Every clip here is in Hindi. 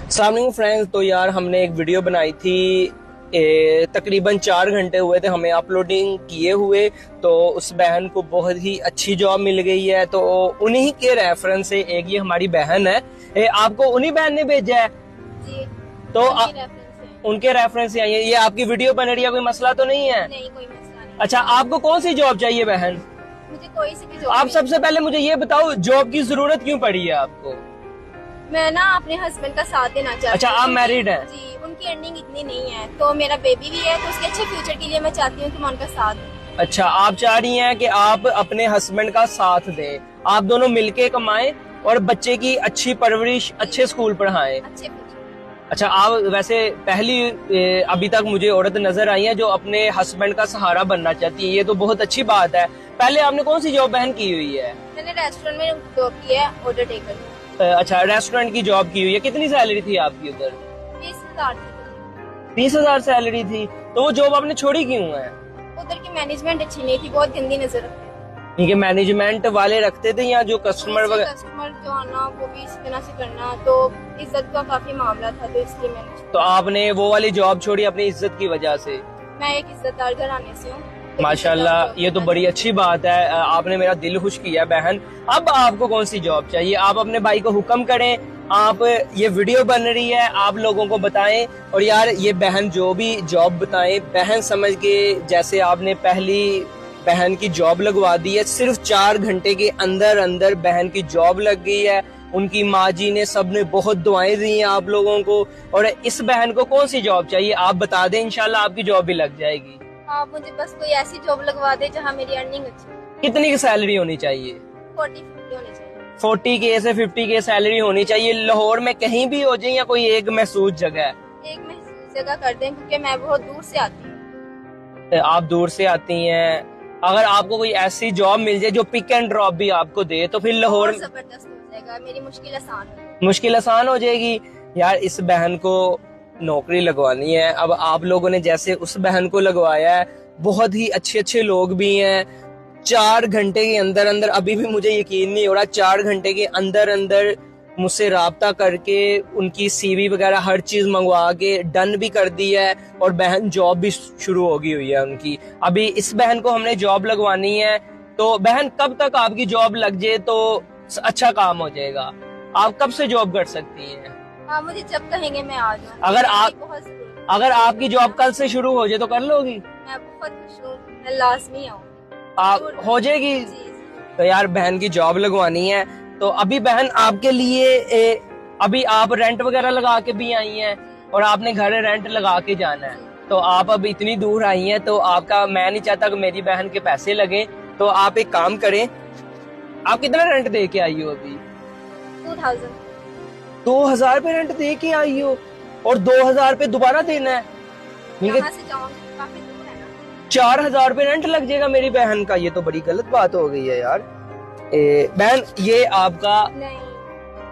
अस्सलाम वालेकुम फ्रेंड्स। तो यार हमने एक वीडियो बनाई थी, तकरीबन 4 घंटे हुए थे हमें अपलोडिंग किए हुए। तो उस बहन को बहुत ही अच्छी जॉब मिल गई है। तो उन्हीं के रेफरेंस से एक ये हमारी बहन है, आपको उन्हीं बहन ने भेजा है जी। तो उनके रेफरेंस उनके रेफरेंस से से आई है। ये आपकी वीडियो बन रही है, कोई मसला तो नहीं है? नहीं, कोई मसला नहीं। अच्छा, आपको कौन सी जॉब चाहिए बहन? मुझे कोई सी भी जॉब आप नहीं। सबसे पहले मुझे ये बताओ, जॉब की जरूरत क्यों पड़ी है आपको? मैं ना अपने हस्बैंड का साथ देना चाहती हूँ। अच्छा, आप मैरिड हैं? जी, उनकी अर्निंग इतनी नहीं है, तो मेरा बेबी भी है, तो उसके अच्छे फ्यूचर के लिए मैं चाहती हूँ कि मैं उनका साथ दूं। अच्छा, आप चाह रही हैं कि आप अपने हस्बैंड का साथ दें, आप दोनों मिलके कमाएं और बच्चे की अच्छी परवरिश अच्छे स्कूल पढ़ाएं। अच्छे फ्यूचर। अच्छा, आप वैसे पहली अभी तक मुझे औरत नजर आई है जो अपने हस्बैंड का सहारा बनना चाहती है, ये तो बहुत अच्छी बात है। पहले आपने कौन सी जॉब बहन की हुई है? मैंने रेस्टोरेंट में जॉब की है, ऑर्डर टेकर। अच्छा, रेस्टोरेंट की जॉब की हुई है। कितनी सैलरी थी आपकी उधर? 20,000 थी। 20,000 सैलरी थी। तो वो जॉब आपने छोड़ी क्यों है? उधर की मैनेजमेंट अच्छी नहीं थी, बहुत गंदी नजर रखते थे। ठीक है, मैनेजमेंट वाले रखते थे या जो कस्टमर वगैरह? कस्टमर जो आना वो भी इस तरह से करना, तो इज्जत का काफी मामला था, तो इसलिए मैंने तो आपने वो वाली जॉब छोड़ी अपनी इज्जत की वजह से? मैं एक इज्जतदार घराने से हूँ। माशाल्लाह, ये तो बड़ी अच्छी बात है। आपने मेरा दिल खुश किया बहन। अब आपको कौन सी जॉब चाहिए? आप अपने भाई को हुक्म करें। आप ये वीडियो बन रही है, आप लोगों को बताएं। और यार, ये बहन जो भी जॉब बताएं, बहन समझ के, जैसे आपने पहली बहन की जॉब लगवा दी है, सिर्फ 4 घंटे के अंदर अंदर बहन की जॉब लग गई है। उनकी माँ जी ने, सबने बहुत दुआएं दी हैं आप लोगों को। और इस बहन को कौन सी जॉब चाहिए आप बता दें, इंशाल्लाह आपकी जॉब भी लग जाएगी। आप मुझे बस कोई ऐसी जॉब लगवा दे जहाँ मेरी अर्निंग अच्छी हो। कितनी की सैलरी होनी चाहिए? 40-50 होनी चाहिए। 40 के से 50 के सैलरी होनी चाहिए। लाहौर में कहीं भी हो जाए या कोई एक महसूस जगह? एक महसूस जगह कर दें, क्योंकि मैं बहुत दूर से आती हूँ। आप दूर से आती हैं, अगर आपको कोई ऐसी जॉब मिल जाए जो पिक एंड ड्रॉप भी आपको दे, तो फिर लाहौर बहुत जबरदस्त हो जाएगा, मेरी मुश्किल आसान हो। मुश्किल आसान हो जाएगी। यार, इस बहन को नौकरी लगवानी है। अब आप लोगों ने जैसे उस बहन को लगवाया है, बहुत ही अच्छे अच्छे लोग भी हैं। 4 घंटे के अंदर अंदर, अभी भी मुझे यकीन नहीं हो रहा, 4 घंटे के अंदर अंदर मुझसे राब्ता करके उनकी सीवी वगैरह हर चीज मंगवा के डन भी कर दी है। और बहन जॉब भी शुरू हो गई हुई है उनकी। अभी इस बहन को हमने जॉब लगवानी है। तो बहन, कब तक आपकी जॉब लग जाए तो अच्छा काम हो जाएगा? आप कब से जॉब कर सकती हैं? आप मुझे जब कहेंगे मैं आ जाऊँ। अगर आपकी जॉब कल से शुरू हो जाए तो कर लोगी? मैं बहुत खुश हूँ, मैं लाजमी आऊँगी। आप हो जाएगी? जी। तो यार, बहन की जॉब लगवानी है। तो अभी बहन आपके लिए अभी आप रेंट वगैरह लगा के भी आई हैं और आपने घर रेंट लगा के जाना है। तो आप अब इतनी दूर आई हैं, तो आपका, मैं नहीं चाहता कि मेरी बहन के पैसे लगे। तो आप एक काम करें, आप कितना रेंट दे के आई हो अभी? 2000। 2000 रुपए रेंट दे के आई हो और 2000 रुपए दोबारा देना है? ठीक है, कहाँ से जाऊँगी, काफी दूर है ना। 4000 रुपए रेंट लग जाएगा मेरी बहन का। ये तो बड़ी गलत बात हो गई है यार। बहन, ये आपका, नहीं,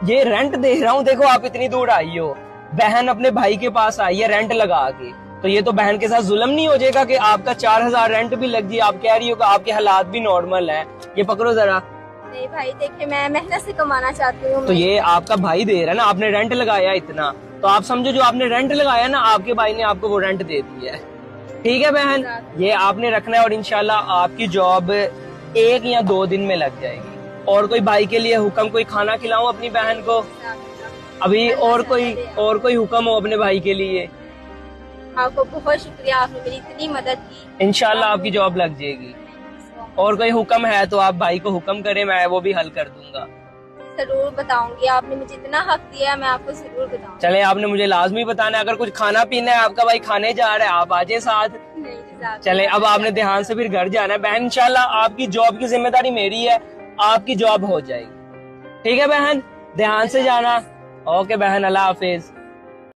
ये रेंट दे रहा हूँ। देखो, आप इतनी दूर आई हो, बहन अपने भाई के पास आई है रेंट लगा के। तो ये तो बहन के साथ जुल्म नहीं हो जाएगा कि आपका 4000 रेंट भी लग जाए? आप कह रही हो कि आपके हालात भी नॉर्मल है। ये पकड़ो जरा। नहीं भाई, देखिए मैं मेहनत से कमाना चाहती हूँ। तो ये आपका भाई दे रहा है ना, आपने रेंट लगाया इतना, तो आप समझो जो आपने रेंट लगाया ना, आपके भाई ने आपको वो रेंट दे दिया है। ठीक है बहन, ये आपने रखना है और इंशाल्लाह आपकी जॉब 1 या 2 दिन में लग जाएगी। और कोई भाई के लिए हुक्म, कोई खाना खिलाऊं अपनी बहन को अभी? और कोई हुक्म हो अपने भाई के लिए? आपको बहुत शुक्रिया, आपने मेरी इतनी मदद की। इंशाल्लाह आपकी जॉब लग जाएगी। और कोई हुक्म है तो आप भाई को हुक्म करें, मैं वो भी हल कर दूंगा। जरूर बताऊंगी, आपने मुझे इतना हक दिया है, मैं आपको जरूर बताऊंगी। चले, आपने मुझे लाजमी बताना है। अगर कुछ खाना पीना है, आपका भाई खाने जा रहा है, आप आ जाए साथ। नहीं, चले, अब आपने ध्यान से फिर घर जाना है बहन। इंशाल्लाह आपकी जॉब की जिम्मेदारी मेरी है, आपकी जॉब हो जाएगी। ठीक है बहन, ध्यान से जाना। ओके बहन, अल्लाह हाफिज।